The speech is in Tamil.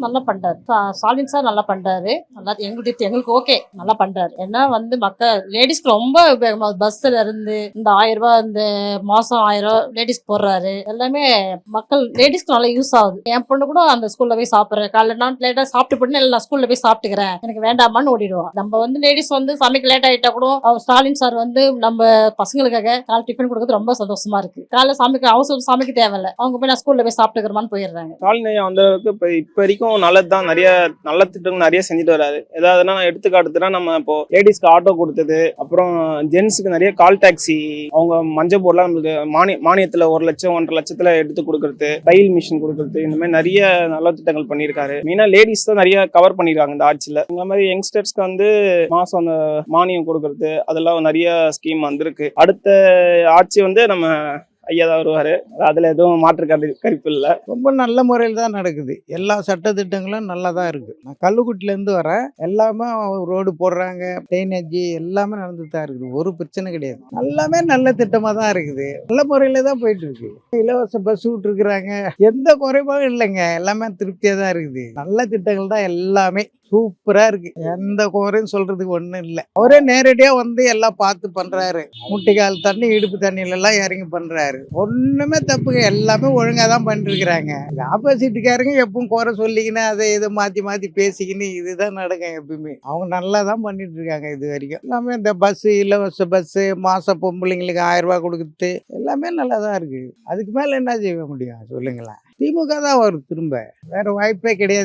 நல்லா பண்றாரு. ஸ்டாலின் சார் நல்லா பண்றாரு. நல்லா எங்களுக்கு ஓகே நல்லா பண்றாரு. ஏன்னா மக்கள் லேடிஸ்க்கு ரொம்ப பஸ்ல இருந்து இந்த 1000 ரூபாய் இந்த மாசம் 1000 ரூபாய் லேடிஸ்க்கு போடுறாரு. எல்லாமே மக்கள் லேடிஸ்க்கு நல்லா யூஸ் ஆகுது. என் பொண்ணு கூட அந்த ஸ்கூல்ல போய் சாப்பிடுறேன். காலைல நான் லேட்டா சாப்பிட்டு போட்டு நான் ஸ்கூல்ல போய் சாப்பிட்டுக்கிறேன், எனக்கு வேண்டாமான்னு ஓடிடுவோம். நம்ம லேடிஸ் சமைக்க லேட் ஆயிட்டா கூட அவர் ஸ்டாலின் சார் நம்ம பசங்களுக்காக காலை டிஃபன் கொடுக்கறது ரொம்ப சந்தோஷமா இருக்கு. காலைல அவசரம் சமைக்க தேவையில்ல, அவங்க போய் நான் ஸ்கூல்ல போய் சாப்பிட்டுக்கிறமான்னு போயிடுறாங்க. ஸ்டாலின் ஐயா வந்தவருக்கு இப்ப வரைக்கும் நல்லதுதான். நிறைய நல்ல திட்டங்கள் நிறைய செஞ்சுட்டு வராது. ஏதாவதுன்னா எடுத்துக்காட்டுனா நம்ம இப்போ லேடிஸ்க்கு ஆட்டோ கொடுத்தது, அப்புறம் ஜென்ஸுக்கு நிறைய கால் டாக்ஸி, அவங்க மஞ்சள் போர்ட்லாம் நம்மளுக்கு மானியத்துல 1 லட்சம் 1.5 லட்சத்துல எடுத்து கொடுக்கறது, தையல் மிஷின் கொடுக்கறது, இந்த மாதிரி நிறைய நல்ல திட்டங்கள் பண்ணியிருக்காரு. மெயினா லேடிஸ் தான் நிறைய கவர் பண்ணிருக்காங்க இந்த ஆட்சியில. இந்த மாதிரி யங்ஸ்டர்ஸ்க்கு மாசம் அந்த மானியம் கொடுக்கறது, அதெல்லாம் நிறைய ஸ்கீம் வந்திருக்கு. அடுத்த ஆட்சி நம்ம ஐயா தான் வருவாரு. அதுல எதுவும் மாற்று கருப்பு இல்லை. ரொம்ப நல்ல முறையில் தான் நடக்குது. எல்லா சட்ட திட்டங்களும் நல்லா தான் இருக்கு. நான் கல்லுக்குட்டிலேருந்து வரேன். எல்லாமே ரோடு போடுறாங்க, ட்ரைனேஜ் எல்லாமே நடந்துட்டு தான் இருக்குது. ஒரு பிரச்சனை கிடையாது. எல்லாமே நல்ல திட்டமாக தான் இருக்குது. நல்ல முறையில் தான் போயிட்டு இருக்கு. இலவச பஸ் விட்டுருக்குறாங்க, எந்த குறைபாடும் இல்லைங்க. எல்லாமே திருப்தியாக தான் இருக்குது. நல்ல திட்டங்கள் தான் எல்லாமே சூப்பரா இருக்கு. எந்த குறையும் சொல்றதுக்கு ஒண்ணும் இல்லை. அவரே நேரடியா எல்லாம் பார்த்து பண்றாரு. முட்டிக்கால் தண்ணி இடுப்பு தண்ணியில எல்லாம் இறங்கி பண்றாரு. ஒண்ணுமே தப்புங்க, எல்லாமே ஒழுங்கா தான் பண்ணிருக்கிறாங்க. ஆப்போசிட்டுக்காரங்க எப்பவும் குறை சொல்லிக்கின்னு அதை இதை மாத்தி மாத்தி பேசிக்கின்னு இதுதான் நடக்கும் எப்பவுமே. அவங்க நல்லா தான் பண்ணிட்டு இருக்காங்க இது வரைக்கும். எல்லாமே இந்த பஸ், இலவச பஸ், மாச பொம்பளைங்களுக்கு 1000 ரூபாய் கொடுக்குறது எல்லாமே நல்லா தான் இருக்கு. அதுக்கு மேல என்ன செய்ய முடியும் சொல்லுங்களேன். திமுக தான் வரும் திரும்ப, வேற வாய்ப்பே கிடையாது.